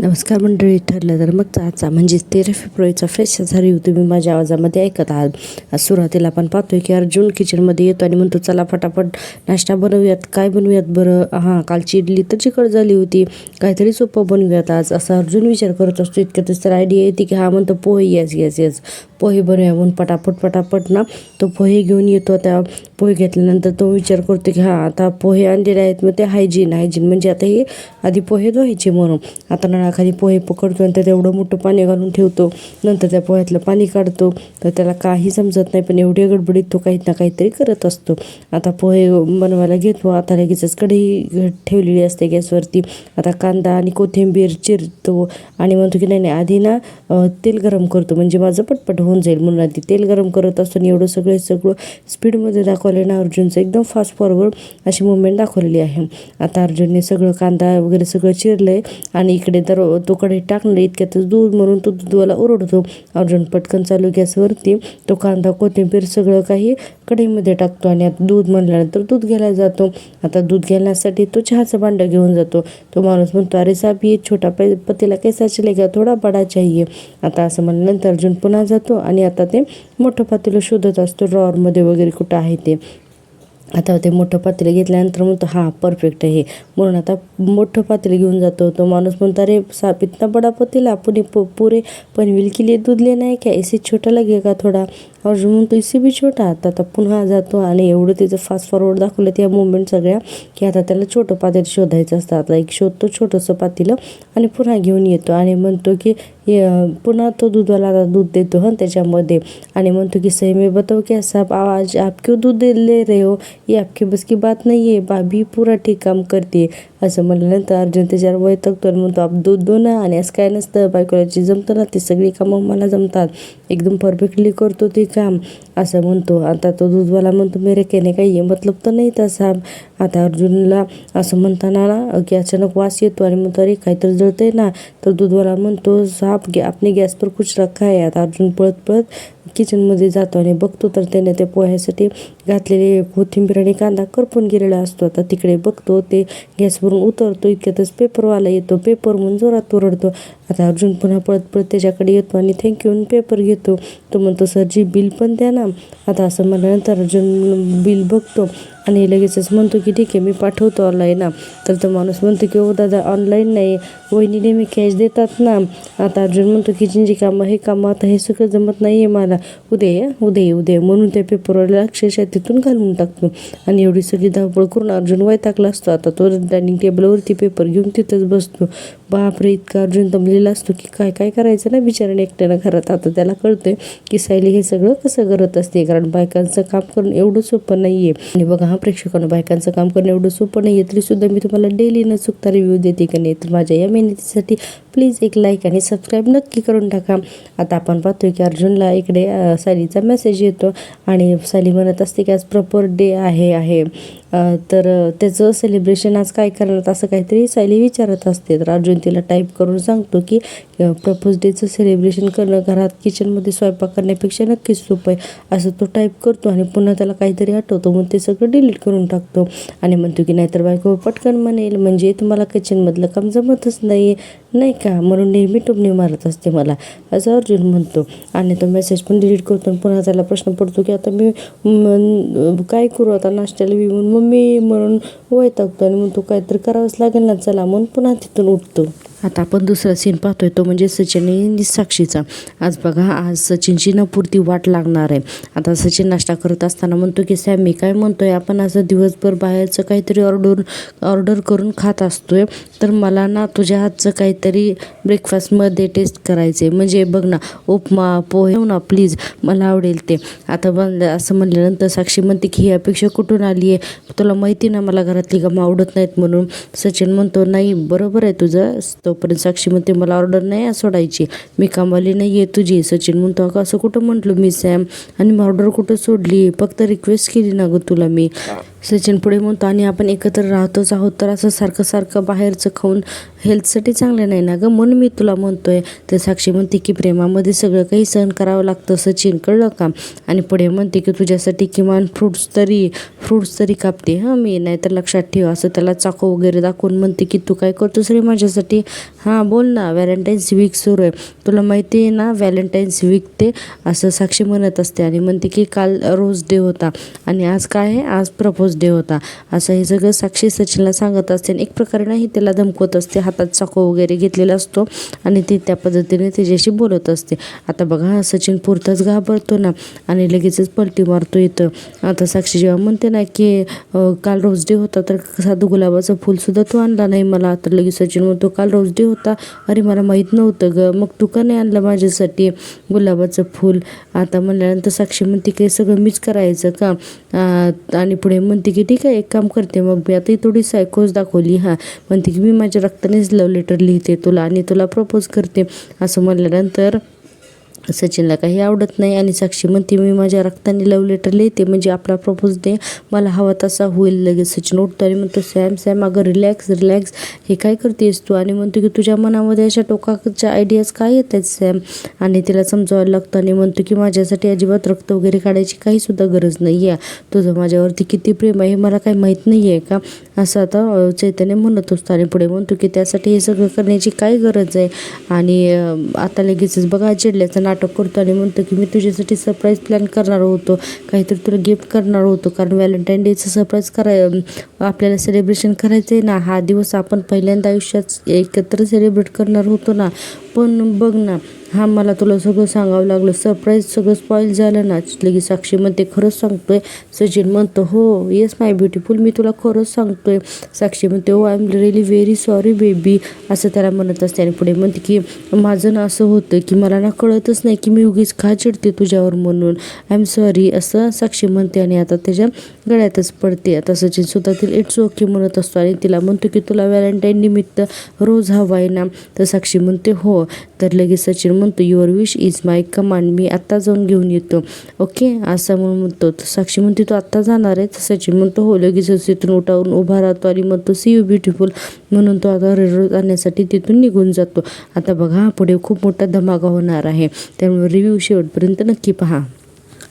नमस्कार मंडळी. ठरलं तर मग आजचा म्हणजेच 13 फेब्रुवारीचा फ्रेश असा रिव्ह्यू तुम्ही माझ्या आवाजामध्ये ऐकत आहात. सुरुवातीला आपण पाहतोय की अर्जुन किचनमध्ये येतो आणि म्हणतो चला फटाफट नाश्ता बनवूयात. काय बनवूयात बरं? हां, कालची इडली तर चिकट झाली होती, काहीतरी सोपं बनवूयात आज, असा अर्जुन विचार करत असतो. इतक्यातच तर आयडिया येते की हा म्हणतो पोहे. येस पोहे बनवूया म्हणून पटापट ना तो पोहे घेऊन येतो. त्या पोहे घेतल्यानंतर तो विचार करतो की हां आता पोहे आणलेले आहेत, मग ते हायजीन म्हणजे आता हे आधी पोहे धुवायचे म्हणून आता नळाखाली पोहे पकडतो आणि त्यात एवढं मोठं पाणी घालून ठेवतो. नंतर त्या पोह्यातलं पाणी काढतो. तर त्याला काही समजत नाही, पण एवढ्या गडबडीत तो काही ना काहीतरी करत असतो. आता पोहे बनवायला घेतो. आता लगेचच कढई ठेवलेली असते गॅसवरती. आता कांदा आणि कोथिंबीर चिरतो आणि म्हणतो की नाही आधी ना तेल गरम करतो म्हणजे माझं पटपट होऊन जाईल म्हणून आधी तेल गरम करत असतो. आणि एवढं सगळं स्पीडमध्ये दाखवलं ना अर्जुनचं, एकदम फास्ट फॉरवर्ड अशी मुवमेंट दाखवलेली आहे. आता अर्जुनने सगळं कांदा वगैरे सगळं चिरलं आहे आणि इकडे तर तो कढईत टाकणार. इतक्यातच दूध म्हणून तो दूधवाला ओरडतो. अर्जुन पटकन चालू गॅसवरती तो कांदा कोथिंबीर सगळं काही कढईमध्ये टाकतो आणि आता दूध म्हणल्यानंतर दूध घ्यायला जातो. आता दूध घेण्यासाठी तो चहाचं भांडं घेऊन जातो. तो माणूस म्हणतो अरे साहब ये छोटा पतीला कैसा चलेगा, थोडा बडा चाहिए. आता असं म्हणल्यानंतर अर्जुन पुन्हा जातो आणि आता ते मोठं पातेलं शोधत असतो ड्रॉवरमध्ये वगैरे कुठं आहे ते. आता ते मोठं पातेलं घेतल्यानंतर म्हणतो हां परफेक्ट आहे म्हणून आता मोठं पातेलं घेऊन जातो. तो माणूस म्हणतो अरे साहब इतना बड़ा पतीला पूरे पनवेल के लिए दूध लेना है क्या, इसे छोटा लगेगा थोडा. अर्जुन म्हणतो इसे भी छोटा. आता पुन्हा जातो आणि एवढं त्याचं फास्ट फॉरवर्ड दाखवलं त्या मुवमेंट सगळ्या की आता त्याला छोटं पातेलं शोधायचं असतं. आता एक शोधतो छोटंसं पातेलं आणि पुन्हा घेऊन येतो आणि म्हणतो की पुन्हा तो दूधवाला दूध देतो हं त्याच्यामध्ये आणि म्हणतो की सही में बताओ क्या साहब, आज आप क्यों दूध ले रहे हो, ये आपके बस की बात नाही आहे, भाभी पूरा ठीक काम करते. असं म्हणल्यानंतर अर्जुन त्याच्यावर वैतागतो आणि म्हणतो आप दूध दो ना. आणि असं काय नसतं, बायकोलाची जमतं ना ते सगळी कामं मला जमतात, एकदम परफेक्टली करतो ते काम असं म्हणतो. आता तो दूधवाला म्हणतो मेरे कहने का ये मतलब तर नाही था साहब. आता अर्जुनला असं म्हणताना ना की अचानक वास येतो आणि म्हणतो अरे काहीतरी जळतंय ना. तर दूधवाला म्हणतो साहब आपने गॅस पर कुछ रखा आहे. आता अर्जुन पळत किचनमध्ये जातो आणि बघतो तर त्याने ते पोह्यासाठी घातलेले कोथिंबीर आणि कांदा करपून गेलेला असतो. आता तिकडे बघतो ते गॅसवरून उतरतो. इतक्यातच पेपरवाला येतो. पेपर म्हणून जोरात ओरडतो. आता अर्जुन पुन्हा पळत त्याच्याकडे येतो आणि थँक्यू पेपर घेतो. तो म्हणतो सरजी बिल पण द्या ना. आता असं म्हणल्यानंतर अर्जुन बिल बघतो आणि लगेचच म्हणतो की ठीक आहे मी पाठवतो ऑनलाईन ना. तर तो माणूस म्हणतो की हो दादा ऑनलाईन नाही, वहिनीने मी कॅश देतात ना. आता अर्जुन म्हणतो किचनची कामं हे कामं आता हे सगळं जमत नाही आहे मला, उद्या म्हणून त्या पेपरवाला अक्षरशः तिथून घालून टाकतो. आणि एवढी सगळी धावपळ करून अर्जुन वैतागला असतो. आता तो डायनिंग टेबलवरती पेपर घेऊन तिथंच बसतो. बापरे इतका अर्जुन दमलेला असतो की काय करायचं ना बिचाराने एकट्यानं घरात. आता त्याला कळतंय की सायली हे सगळं कसं करत असते, कारण बायकांचं काम करणं एवढं सोपं नाही आहे. आणि बघा हा प्रेक्षकांना बायकांचं काम करणं एवढं सोपं नाही आहे, तरीसुद्धा मी तुम्हाला डेली न चुकता रिव्ह्यू देते का नाही. तर माझ्या या मेहनतीसाठी प्लीज एक लाईक आणि सबस्क्राईब नक्की करून टाका. आता आपण पाहतोय की अर्जुनला इकडे सायलीचा मेसेज येतो आणि सायली म्हणत असते की आज प्रॉपर डे आहे तर त्याचं सेलिब्रेशन आज काय करणार असं काहीतरी सायली विचारत असते. तर अर्जुन तिला टाईप करून सांगतो की प्रपोज डेचं सेलिब्रेशन करणं घरात किचनमध्ये स्वयंपाक करण्यापेक्षा नक्कीच सोपं आहे असं तो टाईप करतो. आणि पुन्हा त्याला काहीतरी आठवतो मग ते सगळं डिलीट करून टाकतो आणि म्हणतो की नाहीतर बायको पटकन म्हणेल म्हणजे तुम्हाला किचनमधलं काम जमतच नाही का, म्हणून नेहमी टुमणी मारत असते मला, असं अर्जुन म्हणतो. आणि तो मेसेज पण डिलीट करतो. पुन्हा त्याला प्रश्न पडतो की आता मी काय करू आता नाश्त्याला म्हणून मम्मी म्हणून वैतागतो आणि म्हणतो काहीतरी करावंच लागेल ना चला म्हणून पुन्हा तिथून उठतो. आता आपण दुसरा सीन पाहतोय तो म्हणजे सचिन आणि साक्षीचा. आज बघा आज सचिनची न पुरती वाट लागणार आहे. आता सचिन नाश्ता करत असताना म्हणतो की सॅम मी काय म्हणतोय आपण असं दिवसभर बाहेरचं काहीतरी ऑर्डर करून खात असतोय, तर मला ना तुझ्या हातचं काहीतरी ब्रेकफास्टमध्ये टेस्ट करायचे, म्हणजे बघ ना उपमा पोहे ना प्लीज मला आवडेल ते. आता असं म्हणल्यानंतर साक्षी म्हणते की ही अपेक्षा कुठून आली आहे, तुला माहिती ना मला घरातली कामं आवडत नाहीत म्हणून. सचिन म्हणतो नाही बरोबर आहे तुझं. तोपर्यंत साक्षी म्हणते मला ऑर्डर नाही सोडायची, मी कामवाली नाही आहे तुझी. सचिन म्हणतो अगं असं कुठं म्हटलं मी सॅम, आणि मी ऑर्डर कुठं सोडली, फक्त रिक्वेस्ट केली ना गं तुला मी. सचिन पुढे म्हणतो आणि आपण एकत्र राहतोच आहोत तर असं सारखं बाहेरचं खाऊन हेल्थसाठी चांगलं नाही ना गं, म्हणून मी तुला म्हणतोय. तर साक्षी म्हणते की प्रेमामध्ये सगळं काही सहन करावं लागतं सचिन, कळलं का. आणि पुढे म्हणते की तुझ्यासाठी किमान फ्रूट्स तरी कापते हां मी, नाहीतर लक्षात ठेव. असं त्याला चाकू वगैरे दाखवून म्हणते की तू काय करतोस रे माझ्यासाठी. हां बोल ना, व्हॅलेंटाईन्स वीक सुरू आहे, तुला माहिती आहे ना व्हॅलेंटाईन्स वीक ते, असं साक्षी म्हणत असते आणि म्हणते की काल रोज डे होता आणि आज काय आहे, आज प्रपोज डे होता. असं हे सगळं साक्षी सचिनला सांगत असते आणि एक प्रकारे नाही त्याला धमकवत असते. हातात चाकू वगैरे घेतलेला असतो आणि ती त्या पद्धतीने त्याच्याशी बोलत असते. आता बघा सचिन पुरताच घाबरतो ना आणि लगेचच पलटी मारतो इथं. आता साक्षी जेव्हा म्हणते ना की काल रोज डे होता तर साधं गुलाबाचं फुलसुद्धा तू आणला नाही मला, तर लगेच सचिन म्हणतो काल रोज डे होता, अरे मला माहीत नव्हतं ग, मग तू का नाही आणलं माझ्यासाठी गुलाबाचं फूल. आता म्हणल्यानंतर साक्षी म्हणते की सगळं मीच करायचं का, आणि पुढे म्हणते की ठीक आहे एक काम करते मग मी, आता थोडी सायकोच दाखवली हां, म्हणते की मी माझ्या रक्तानेच लव्ह लेटर लिहिते तुला आणि तुला प्रपोज करते. असं म्हणल्यानंतर सचिनला काही आवडत नाही आणि साक्षी म्हणते मी माझ्या रक्ताने लव्ह लेटर लिहिते म्हणजे आपला प्रपोज डे मला हवा तसा होईल. लगेच सचिन उठतो आणि म्हणतो सॅम अगं रिलॅक्स, हे काय करतेस तू, आणि म्हणतो की तुझ्या मनामध्ये अशा टोकाच्या आयडियाज काय येत आहेत सॅम, आणि तिला समजावायला लागतं आणि म्हणतो की माझ्यासाठी अजिबात रक्त वगैरे काढायची काहीसुद्धा गरज नाही आहे, तुझं माझ्यावरती किती प्रेम आहे हे मला काही माहीत नाही आहे का, असं आता चैतन्य म्हणत असतो. आणि पुढे म्हणतो की त्यासाठी हे सगळं करण्याची काय गरज आहे. आणि आता लगेचच बघा चिडल्याचं नाटक करतो आणि म्हणतो की मी तुझ्यासाठी सरप्राईज प्लॅन करणार होतो, काहीतरी तुला गिफ्ट करणार होतो, कारण व्हॅलेंटाईन डेचं सरप्राईज आपल्याला सेलिब्रेशन करायचं आहे ना, हा दिवस आपण पहिल्यांदा आयुष्यात एकत्र सेलिब्रेट करणार होतो ना, पण बघ ना हा मला तुला सगळं सांगावं लागलं, सरप्राईज सगळं स्पॉईल झालं ना. लगेच साक्षी म्हणते खरंच सांगतोय. सचिन म्हणतो हो येस माय ब्युटिफुल, मी तुला खरंच सांगतोय. साक्षी म्हणते oh I am really very sorry baby, असं त्याला म्हणत असते. आणि पुढे म्हणते की माझं ना असं होतं की मला ना कळतच नाही की मी उगीच का चिडते तुझ्यावर म्हणून, आय एम सॉरी, असं साक्षी म्हणते आणि आता त्याच्या गळ्यातच पडते. आता सचिन सुद्धा तिला इट्स ओके म्हणत असतो आणि तिला म्हणतो की तुला व्हॅलेंटाईन निमित्त रोज हवा आहे ना, तर साक्षी म्हणते हो. तर लगेच सचिन म्हणतो your wish is my command, मी आत्ता जाऊन घेऊन येतो ओके, असं म्हणतो. साक्षी म्हणते तू आत्ता जाणार आहे, तर सचिन म्हणतो हो. लगेच तिथून उभा राहतो आणि म्हणतो सी यू ब्युटिफुल म्हणून तो आता रेड आणण्यासाठी तिथून निघून जातो. आता बघा पुढे खूप मोठा धमाका होणार आहे, त्यामुळे रिव्ह्यू शेवटपर्यंत नक्की पहा.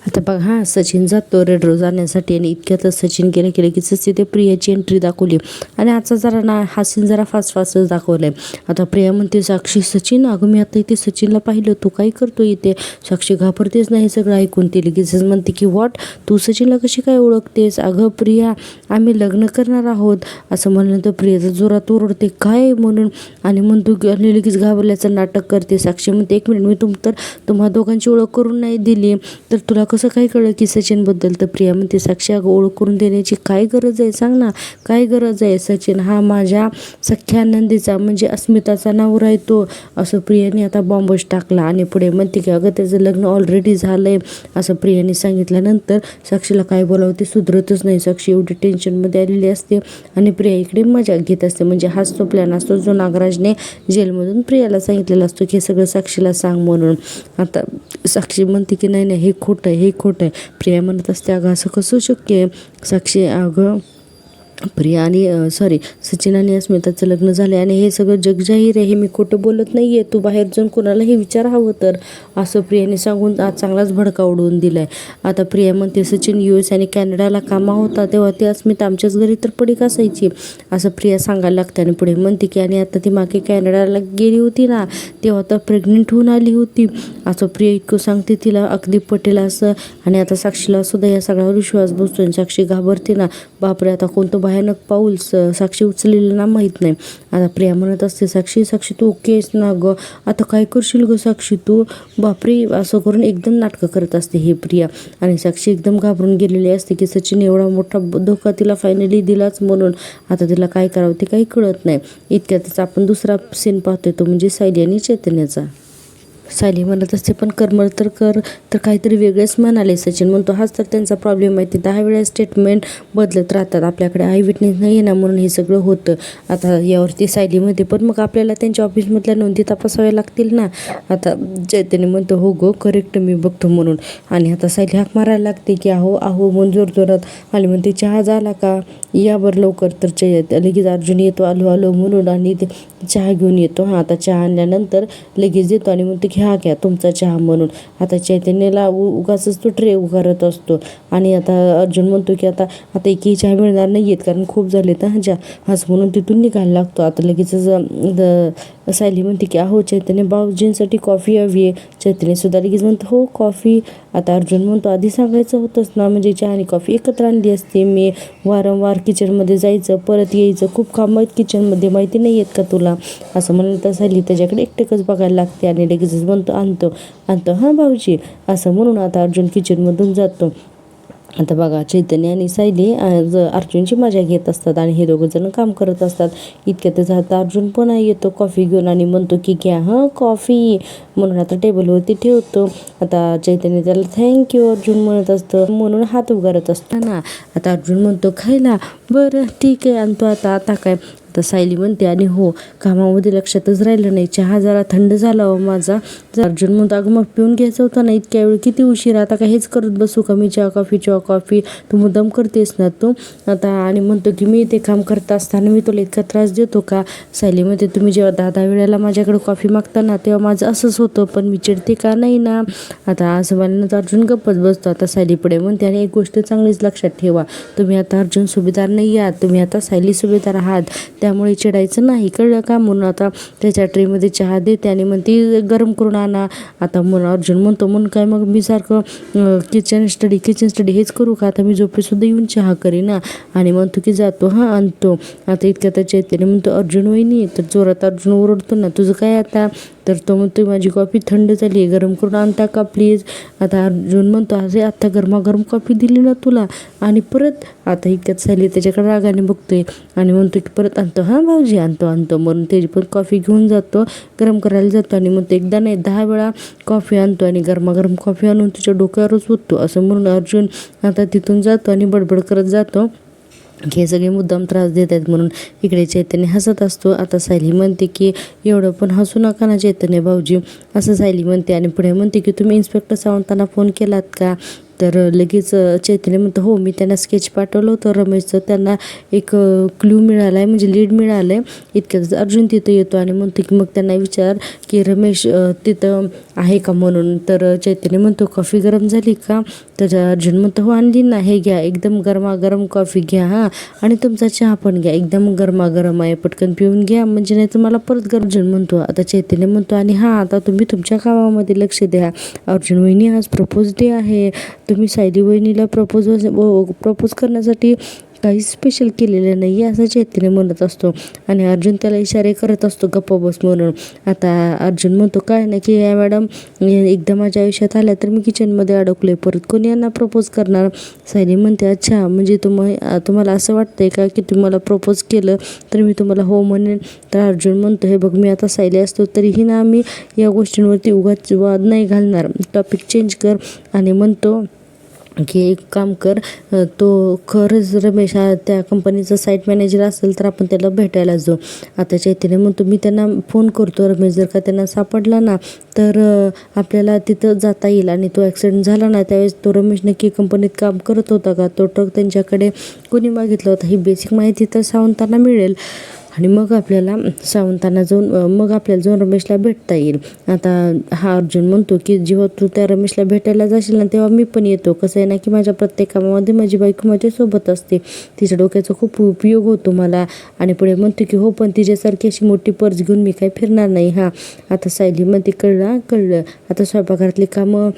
आता बघा हां सचिन जातो रेड रोज आणण्यासाठी आणि इतक्यातच सचिन गेलं लगेचच तिथे प्रियाची एंट्री दाखवली आणि आजचा जरा ना हा सीन जरा फास्टच दाखवला आहे. आता प्रिया म्हणते साक्षी सचिन, अगं मी आता इथे सचिनला पाहिलं, तू काय करतो इथे. साक्षी घाबरतेच नाही हे सगळं ऐकून, ती लगेचच म्हणते की व्हॉट, तू सचिनला कशी काय ओळखतेस, अगं प्रिया आम्ही लग्न करणार आहोत, असं म्हणल्यानंतर प्रियाचा जोरात ओरडते काय म्हणून आणि म्हणतो आणि लगेच घाबरल्याचं नाटक करते. साक्षी म्हणते एक मिनिट, मी तुम्हा दोघांची ओळख करून नाही दिली तर तुला कसं काय कळलं की सचिनबद्दल. तर प्रिया म्हणते साक्षी अगं ओळख करून देण्याची काय गरज आहे, सांग ना काय गरज आहे. सचिन हा माझ्या सख्या नंदीचा म्हणजे अस्मिताचा नवरा आहे तो, असं प्रियाने आता बॉम्बच टाकला. आणि पुढे म्हणते की अगं त्याचं लग्न ऑलरेडी झालंय, असं प्रियाने सांगितल्यानंतर साक्षीला काय बोलावं ते सुधरतच नाही. साक्षी एवढी टेन्शनमध्ये आलेली असते आणि प्रिया इकडे मजा घेत असते. म्हणजे हाच तो प्लॅन असतो जो नागराजने जेलमधून प्रियाला सांगितलेला असतो की हे सगळं साक्षीला सांग म्हणून. आता साक्षी म्हणते की नाही हे खोटं आहे, हे खोटं आहे. प्रिया म्हणत असते अगं असं कसं शक्य आहे. साक्षी अगं प्रिया आणि सचिन आणि अस्मिताचं लग्न झालं आणि हे सगळं जगजाहीर आहे, हे मी खोटं बोलत नाही आहे, तू बाहेर जाऊन कोणालाही विचार हवं तर, असं प्रियाने सांगून आज चांगलाच भडका उडवून दिला आहे. आता प्रिया म्हणते सचिन US आणि कॅनडाला कामा होता तेव्हा ती अस्मिता आमच्याच घरी तर पडीक असायची, असं प्रिया सांगायला लागते. आणि पुढे म्हणते की आणि आता ती मागे कॅनडाला गेली होती ना तेव्हा तर प्रेग्नेंट होऊन आली होती, असं प्रिया इतकं सांगते. तिला अगदी पटेल असं. आणि आता साक्षीला सुद्धा या सगळ्यावर विश्वास बसतो आणि साक्षी घाबरते ना, बापरे आता कोणतं भयानक पाऊल साक्षी उचलेलं ना माहीत नाही. आता प्रिया म्हणत असते साक्षी तू ओके आहेस ना गं, आता काय करशील गं साक्षी तू, बापरे असं करून एकदम नाटकं करत असते हे प्रिया. आणि साक्षी एकदम घाबरून गेलेली असते की सचिन एवढा मोठा धोका तिला फायनली दिलाच म्हणून. आता तिला काय करावं ते काही कळत नाही. इतक्यातच आपण दुसरा सीन पाहतोय, तो म्हणजे सायली आणि चैतन्याचा. सायली म्हणत असते पण करमर तर कर, तर काहीतरी वेगळेच म्हणाले. सचिन म्हणतो हाच तर त्यांचा प्रॉब्लेम आहे, ते 10 वेळा स्टेटमेंट बदलत राहतात, आपल्याकडे आय विटनेस नाही आहे ना म्हणून हे सगळं होतं. आता यावरती सायली म्हणते पण मग आपल्याला त्यांच्या ऑफिसमधल्या नोंदी तपासाव्या लागतील ना. आता चैतन्य म्हणतो हो गो करेक्ट मी बघतो म्हणून. आणि आता सायली हाक मारायला लागते की अहो म्हणून जोरात आणि म्हणते चहा झाला का, या बरं लवकर. तर लगेच अर्जुन येतो आलो म्हणून आणि ते चहा घेऊन येतो. आता चहा आणल्यानंतर लगेच देतो आणि म्हणतो की घ्या तुमचा चहा म्हणून. आता चैतन्याला उगाचच तो ट्रे उगारत असतो आणि आता अर्जुन म्हणतो की आता आता एकही चहा मिळणार नाही आहेत कारण खूप झाले तर चहा, असं म्हणून तिथून निघायला लागतो. आता लगेचच सायली म्हणते की अहो चैतन्य भाऊजींसाठी कॉफी हवी आहे. चैतन्य सुद्धा लगेच म्हणतो हो कॉफी. आता अर्जुन म्हणतो आधी सांगायचं होतंच ना, म्हणजे चहा आणि कॉफी एकत्र आणली असते मी. वारंवार किचनमध्ये जायचं परत यायचं, खूप कामं आहेत किचनमध्ये, माहिती नाही आहेत का तुला, असं म्हणून तर सायली त्याच्याकडे एकटेकच बघायला लागते आणि लगेचच म्हणतो आणतो आणतो हां भाऊजी, असं म्हणून आता अर्जुन किचनमधून जातो. आता बघा चैतन्य आणि सायली अर्जुनची मजा घेत असतात आणि हे दोघं जण काम करत असतात. इतक्यातच आता अर्जुन पण येतो कॉफी घेऊन आणि म्हणतो की घ्या हां कॉफी म्हणून आता टेबलवरती ठेवतो. आता चैतन्य त्याला थँक्यू अर्जुन म्हणत असतं म्हणून हात उगारत असतो ना. आता अर्जुन म्हणतो खायला, बरं ठीक आहे आणतो आता. आता काय आता सायली म्हणते आणि हो कामामध्ये लक्षातच राहिलं नाही, चहा जरा थंड झाला हो माझा. अर्जुन म्हणतो अगं मग पिऊन घ्यायचं होतं ना इतक्या वेळ, किती उशीर, आता काय हेच करत बसू का मी, चहा कॉफी तू मुद्दाम करतेस ना तू आता. आणि म्हणतो की मी ते काम करत असताना मी तुला इतका त्रास देतो का. सायली म्हणते तुम्ही जेव्हा 10 वेळेला माझ्याकडे कॉफी मागता ना तेव्हा माझं असंच होतं, पण मी चिडते का नाही ना. आता असं म्हणल्यानंतर अर्जुन गप्पच बसतो. आता सायली पुढे म्हणते आणि एक गोष्ट चांगलीच लक्षात ठेवा, तुम्ही आता अर्जुन सुभेदार नाही आहात, तुम्ही आता सायली सुभेदार आहात, त्यामुळे चिडायचं नाही कळलं का. म्हणून आता त्याच्या ट्रेमध्ये चहा देते आणि मग ती गरम करून आणा. आता म्हणून अर्जुन म्हणतो म्हणून काय मग मी सारखं किचन स्टडी हेच करू का, आता मी झोपेसुद्धा येऊन चहा करीन ना. आणि म्हणतो की जातो हां आणतो. आता इतक्यात चैतन्य म्हणतो अर्जुन वहिनी, तर जोरात अर्जुन ओरडतो ना तुझं काय आता, तर तो म्हणतो माझी कॉफी थंड झाली आहे, गरम करून आणता का प्लीज. आता अर्जुन म्हणतो अरे आत्ता गरमागरम कॉफी दिली ना तुला, आणि परत आता इतक्यात सायली त्याच्याकडे रागाने बघतोय आणि म्हणतो की परत आणतो हां भाऊजी आणतो म्हणून त्याची पण कॉफी घेऊन जातो, गरम करायला जातो आणि म्हणतो एकदा नाही 10 वेळा कॉफी आणतो आणि गरमागरम कॉफी आणून तिच्या डोक्यावरच ओततो, असं म्हणून अर्जुन आता तिथून जातो आणि बडबड करत जातो हे सगळे मुद्दाम त्रास देत आहेत म्हणून. इकडे चैतन्य हसत असतो. आता सायली म्हणते की एवढं पण हसू नका ना चैतन्य भाऊजी, असं सायली म्हणते आणि पुढे म्हणते की तुम्ही इन्स्पेक्टर सावंतांना फोन केलात का. तर लगेच चैतन्य म्हणतं हो मी त्यांना स्केच पाठवलं होतं रमेशचं, त्यांना एक क्लू मिळाला आहे म्हणजे लीड मिळालं आहे. इतक्यातच अर्जुन तिथं येतो आणि म्हणतो की मग त्यांना विचार की रमेश तिथं आहे का म्हणून. तर चैतन्य म्हणतो कॉफी गरम झाली का, तर अर्जुन म्हणतो हो आणली ना, हे घ्या एकदम गरमागरम कॉफी घ्या हां, आणि तुमचा चहा पण घ्या एकदम गरमागरम आहे, पटकन पिऊन घ्या म्हणजे नाही तर मला परत अर्जुन म्हणतो. आता चैतन्य म्हणतो आणि हां आता तुम्ही तुमच्या कामामध्ये लक्ष द्या. अर्जुन वहिनी आज प्रपोज डे आहे, तुम्ही सायली वहिनीला प्रपोज करण्यासाठी काही स्पेशल केलेलं नाही आहे, असं चैतन्य म्हणत असतो आणि अर्जुन त्याला इशारे करत असतो गप्प बस म्हणून. आता अर्जुन म्हणतो काय नाही की या मॅडम एकदा माझ्या आयुष्यात आल्या तर मी किचनमध्ये अडकलोय, परत कोणी यांना प्रपोज करणार. सायली म्हणते अच्छा म्हणजे तुम्हाला असं वाटतंय का की तुम्हाला प्रपोज केलं तर मी तुम्हाला हो म्हणेन. तर अर्जुन म्हणतो हे बघ मी आता सायली असतो तरीही ना मी या गोष्टींवरती उगाच वाद नाही घालणार, टॉपिक चेंज कर. आणि म्हणतो की एक काम कर, तो खरंच रमेश हा त्या कंपनीचा साईट मॅनेजर असेल तर आपण त्याला भेटायला जाऊ. आता चैतन्य म्हणतो मी त्यांना फोन करतो, रमेश जर का त्यांना सापडला ना तर आपल्याला तिथं जाता येईल. आणि तो ॲक्सिडेंट झाला ना त्यावेळेस तो रमेश नक्की कंपनीत काम करत होता का, तो ट्रक त्यांच्याकडे कोणी मागितला होता, ही बेसिक माहिती तर सावंतांना मिळेल आणि मग आपल्याला जाऊन रमेशला भेटता येईल. आता हा अर्जुन म्हणतो की जेव्हा तू त्या रमेशला भेटायला जाशील ना तेव्हा मी पण येतो, कसं आहे ना की माझ्या प्रत्येक कामामध्ये माझी बायको माझ्यासोबत असते, तिच्या डोक्याचा खूप उपयोग होतो मला. आणि पुढे म्हणतो की हो पण तिच्यासारखी अशी मोठी पर्स घेऊन मी काही फिरणार नाही हां. आता सायली म्हणते कळलं. आता स्वयंपाकघरातली कामं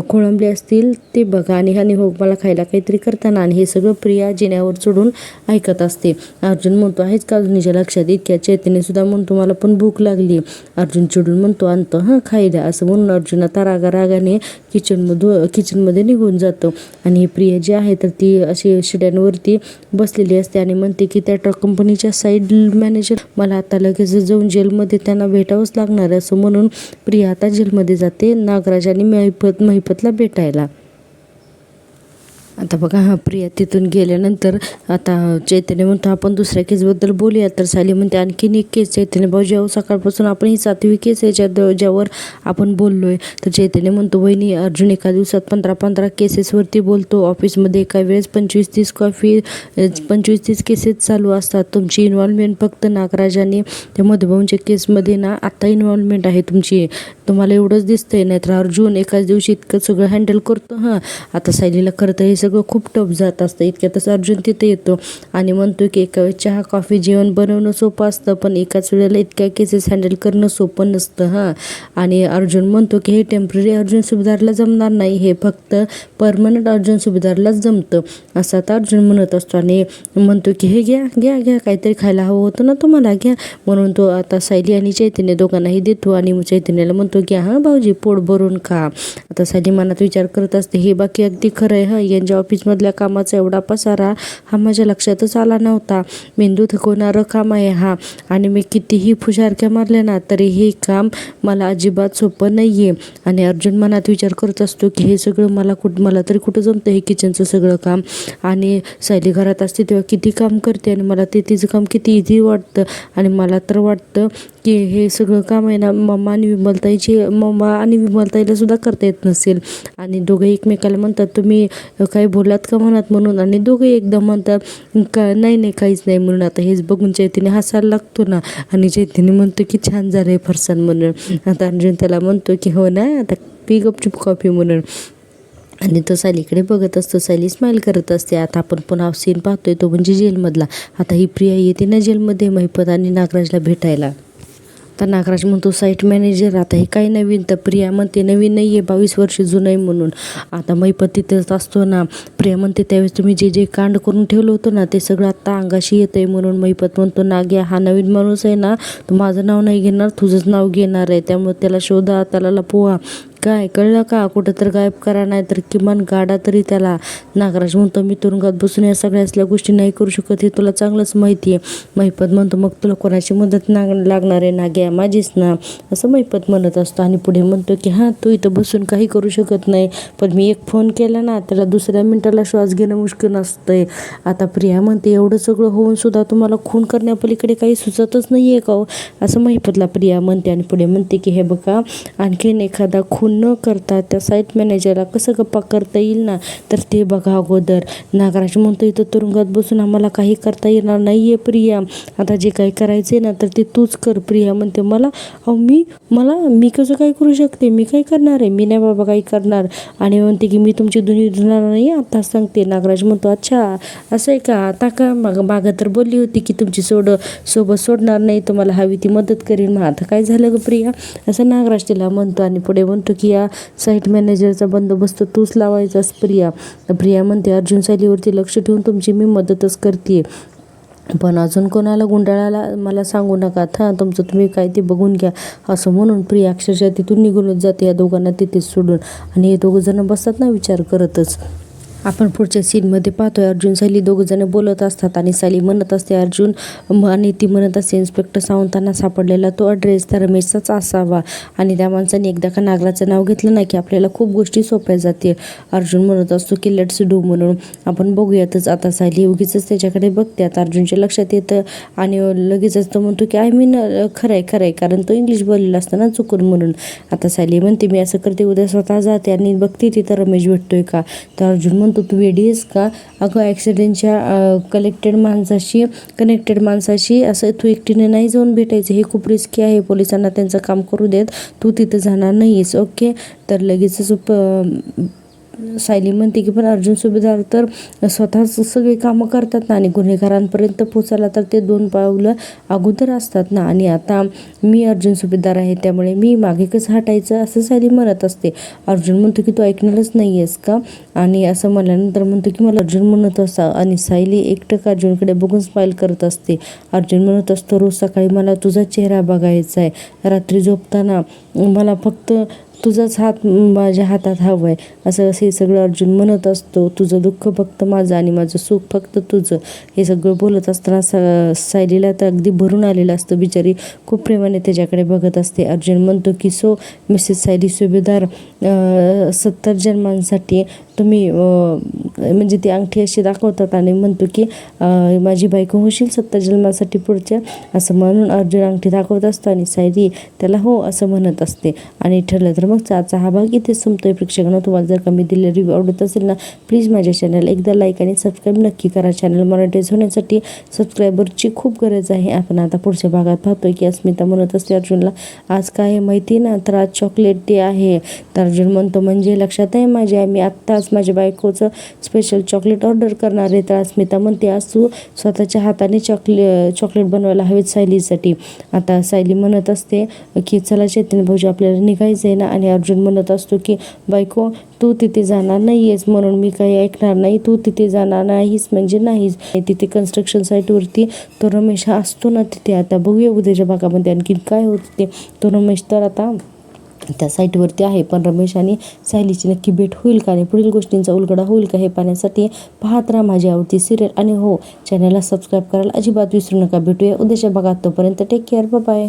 खोळंबली असतील ते बघा आणि हो मला खायला काहीतरी करताना. आणि हे सगळं प्रिया जिन्यावर चढून ऐकत असते. अर्जुन म्हणतो आहेच का अजून लक्षात. इतक्या चैतन्य सुद्धा म्हणतो मला पण भूक लागली. अर्जुन चिडून म्हणतो आणतो हां खाई द्या, असं म्हणून अर्जुन आता रागाने किचनमध्ये निघून जातो. आणि प्रिया जी आहे तर ती अशी शिड्यांवरती बसलेली असते आणि म्हणते की त्या ट्रक कंपनीच्या साईड मॅनेजर मला आता लगेच जाऊन जेलमध्ये त्यांना भेटावंच लागणार आहे, असं म्हणून प्रिया आता जेलमध्ये जाते नागराज आणि महिपतला भेटायला. आता बघा प्रिया तिथून गेल्यानंतर आता चैतन्य म्हणतो आपण दुसऱ्या केसबद्दल बोलूया. तर सायली म्हणते आणखीन एक केस चैतन्य भाऊजी अहो सकाळपासून आपण ही 7वी केस आहे ज्यावर आपण बोललोय. तर चैतन्य म्हणतो वहिनी अर्जुन एका दिवसात 15-15 केसेसवरती बोलतो. ऑफिसमध्ये एका वेळेस 25-30 केसेस चालू असतात. तुमची इन्व्हॉल्वमेंट फक्त नागराज आणि त्या मधुभाऊंच्या केसमध्ये ना आत्ता इन्व्हॉल्वमेंट आहे तुमची. तुम्हाला एवढंच दिसतंय, नाहीतर अर्जुन एकाच दिवशी इतकं सगळं हँडल करतो. आता सायलीला खरं तर हे सगळं खूप टफ जात असतं. इतक्यातच अर्जुन तिथे येतो आणि म्हणतो की एका वेळेस चहा कॉफी जेवण बनवणं सोपं असतं, पण एकाच वेळेला इतक्या केसेस हँडल करणं सोपं नसतं. आणि अर्जुन म्हणतो की हे टेम्पररी अर्जुन सुभेदारला जमणार नाही, हे फक्त परमनंट अर्जुन सुभेदारलाच जमतं असं आता अर्जुन म्हणत असतो. आणि म्हणतो की हे घ्या घ्या घ्या, काहीतरी खायला हवं होतं ना तुम्हाला, घ्या. म्हणून तो आता सायली आणि चैतन्य दोघांनाही देतो आणि चैतन्याला म्हणतो की भाऊजी पोट भरून खा. आता सायली मनात विचार करत असते हे बाकी अगदी खरं आहे. यांच्या ऑफिसमधल्या कामाचा एवढा पसारा हा माझ्या लक्षातच आला नव्हता. मेंदू थकवणारं काम आहे आणि मी कितीही फुशारक्या मारल्या ना तरी हे काम मला अजिबात सोपं नाही आहे. आणि अर्जुन मनात विचार करत असतो की हे सगळं मला तरी कुठं जमतं हे किचनचं सगळं काम. आणि सायली घरात असते तेव्हा किती काम करते आणि मला ते तिचं काम किती इझी वाटतं. आणि मला तर वाटतं की हे सगळं काम आहे ना मम्मा आणि विमलताईला सुद्धा करता येत नसेल. आणि दोघं एकमेकाला म्हणतात तुम्ही काही बोलात का म्हणत म्हणून, आणि दोघं एकदम म्हणतात का नाही काहीच नाही म्हणून. आता हेच बघून चैतन्य हसायला लागतो ना, आणि चैतन्य म्हणतो की छान झालंय फरसान म्हणून. आता अर्जुन त्याला म्हणतो की हो ना आता पी गपचूप कॉफी म्हणून. आणि तो सायलीकडे बघत असतो. सायली स्माईल करत असते. आता आपण पुन्हा सीन पाहतोय तो म्हणजे जेलमधला. आता ही प्रिया येते ना जेलमध्ये महिपत आणि नागराजला भेटायला. तर नागराज म्हणतो साईट मॅनेजर आता हे काही नवीन. तर प्रिया म्हणते नवीन नाही आहे, 22 वर्ष जुनं आहे म्हणून. आता महिपत तिथेच असतो ना. प्रिया म्हणते त्यावेळेस तुम्ही जे कांड करून ठेवलं होतं ना ते सगळं आत्ता अंगाशी येतं आहे म्हणून. महिपत म्हणतो नाग्या हा नवीन माणूस आहे ना, तो माझं नाव नाही घेणार, तुझंच नाव घेणार आहे. त्यामुळे त्याला शोधा, त्याला लपवा. काय कळलं का, कुठं तर गायब करा, नाही तर किमान गाडा तरी त्याला. नागराज म्हणतो मी तुरुंगात बसून या सगळ्या असल्या गोष्टी नाही करू शकत, हे तुला चांगलंच माहिती आहे. महिपत म्हणतो मग तुला कोणाची मदत लागणार आहे नाग्या, माझीच ना, असं महिपत म्हणत असतो. आणि पुढे म्हणतो की तू इथं बसून काही करू शकत नाही, पण मी एक फोन केला ना त्याला दुसऱ्या मिनिटाला श्वास घेणं मुश्किल असतंय. आता प्रिया म्हणते एवढं सगळं होऊन सुद्धा तुम्हाला खून करण्यापलीकडे काही सुचतच नाही आहे का हो, असं महिपतला प्रिया म्हणते. आणि पुढे म्हणते की हे बघा आणखीन एखादा खून न करता त्या साईट मॅनेजरला कसं गप्पा करता येईल ना, तर ते बघा अगोदर. नागराज म्हणतो इथं तुरुंगात बसून आम्हाला काही करता येणार नाही आहे प्रिया, आता जे काही करायचं आहे ना तर ते तूच कर. प्रिया म्हणते मी कसं काय करू शकते, मी काय करणार आहे, मी नाही बाबा काही करणार. आणि म्हणते की मी तुमची दुनिया धुणार नाही आता सांगते. नागराज म्हणतो अच्छा असं आहे का, आता का मागं तर बोलली होती की तुमची सोबत सोडणार नाही, तुम्हाला हवी ती मदत करेन, मग आता काय झालं ग प्रिया, असं नागराज तिला म्हणतो. आणि पुढे म्हणतो की या साईट मॅनेजरचा बंदोबस्त तूच लावायचास प्रिया. प्रिया म्हणते अर्जुन सायलीवरती लक्ष ठेवून तुमची मी मदतच करते, पण अजून कोणाला गुंडाळाला मला सांगू नका, तुमचं तुम्ही काय ते बघून घ्या, असं म्हणून प्रिया अक्षरशः तिथून निघूनच जाते या दोघांना तिथेच सोडून. आणि हे दोघं जण बसतात ना विचार करतच. आपण पुढच्या सीनमध्ये पाहतोय अर्जुन सायली दोघंजण बोलत असतात आणि सायली म्हणत असते अर्जुन आणि ती म्हणत असते इन्स्पेक्टर सावंतांना सापडलेला तो ॲड्रेस त्या रमेशचाच असावा. आणि त्या माणसाने एकदा का नागराचं नाव घेतलं ना की आपल्याला खूप गोष्टी सोप्या जाते. अर्जुन म्हणत असतो की लेट्स डू म्हणून, आपण बघूयातच. आता सायली उगीच त्याच्याकडे बघते. आता अर्जुनच्या लक्षात येतं आणि लगेचच तो म्हणतो की आय मीन खरंय कारण तो इंग्लिश बोललेला असतं ना चुकून म्हणून. आता सायली म्हणते मी असं करते, उद्या स्वतः जाते आणि बघते तिथं रमेश भेटतोय का. तर अर्जुन तो तू वेडी आहेस का, अगं ॲक्सिडेंटच्या कनेक्टेड माणसाशी असं तू एकटीने नाही जाऊन भेटायचं, हे खूप रिस्की आहे, पोलिसांना त्यांचं काम करू देत, तू तिथं जाणार नाहीस ओके. तर लगेचच सायली म्हणते की पण अर्जुन सुभेदार तर स्वतःच सगळी कामं करतात ना, आणि गुन्हेगारांपर्यंत पोचायला तर ते 2 पावलं अगोदर असतात ना, आणि आता मी अर्जुन सुभेदार आहे त्यामुळे मी मागे कसं हटायचं, असं सायली म्हणत असते. अर्जुन म्हणतो की तू ऐकणारच नाही आहेस का, आणि असं म्हणल्यानंतर म्हणतो की मला अर्जुन म्हणत असता. आणि सायली एकटक अर्जुनकडे बघून स्माईल करत असते. अर्जुन म्हणत असतो रोज सकाळी मला तुझा चेहरा बघायचा आहे, रात्री झोपताना मला फक्त तुझाच हात माझ्या हातात हवं आहे, असं हे सगळं अर्जुन म्हणत असतो. तुझं दुःख फक्त माझं आणि माझं सुख फक्त तुझं, हे सगळं बोलत असताना सायलीला तर अगदी भरून आलेलं असतं, बिचारी खूप प्रेमाने त्याच्याकडे बघत असते. अर्जुन म्हणतो की मिसेस सायली सुभेदार 70 जन्मांसाठी तुम्ही म्हणजे ती अंगठी अशी दाखवतात आणि म्हणतो की माझी बायको होशील 70 जन्मासाठी पुढच्या, असं म्हणून अर्जुन अंगठी दाखवत असतो आणि सायली त्याला हो असं म्हणत असते. आणि ठरलं तर मग आजचा हा भाग इथे संपतोय. प्रेक्षकांनो, तुम्हाला जर का मी दिलेला रिव्ह्यू आवडत असेल ना, प्लीज माझ्या चॅनल एकदा लाईक आणि सबस्क्राईब नक्की करा. चॅनल मॉनिटाईज होण्यासाठी सबस्क्रायबरची खूप गरज आहे. आपण आता पुढच्या भागात पाहतोय की अस्मिता म्हणत असते अर्जुनला, आज काय आहे माहिती ना, तर आज चॉकलेट डे आहे. तर अर्जुन म्हणतो म्हणजे लक्षात आहे माझ्या, मी आत्ताच माझ्या बायकोचं स्पेशल चॉकलेट ऑर्डर करणार आहे. तर अस्मिता म्हणते आज तू स्वतःच्या हाताने चॉकलेट बनवायला हवेत सायलीसाठी. आता सायली म्हणत असते की चला चैतन्य भाऊजी आपल्याला निघायचं आहे ना, आणि अर्जुन म्हणत असतो की बायको तू तिथे जाणार नाही आहेस म्हणून मी काही ऐकणार नाही, तू तिथे जाणार नाहीस म्हणजे नाहीच. तिथे कन्स्ट्रक्शन साईटवरती तो रमेश हा असतो ना तिथे. आता बघूया उद्याच्या भागामध्ये आणखी काय होतं ते. तो रमेश तर आता त्या साईटवरती आहे, पण रमेश आणि सायलीची नक्की भेट होईल का आणि पुढील गोष्टींचा उलगडा होईल का हे पाहण्यासाठी पाहत राहा माझी आवडती सिरियल. आणि हो, चॅनलला सबस्क्राईब करायला अजिबात विसरू नका. भेटूया उद्याच्या भागात, तोपर्यंत टेक केअर, बाय बाय.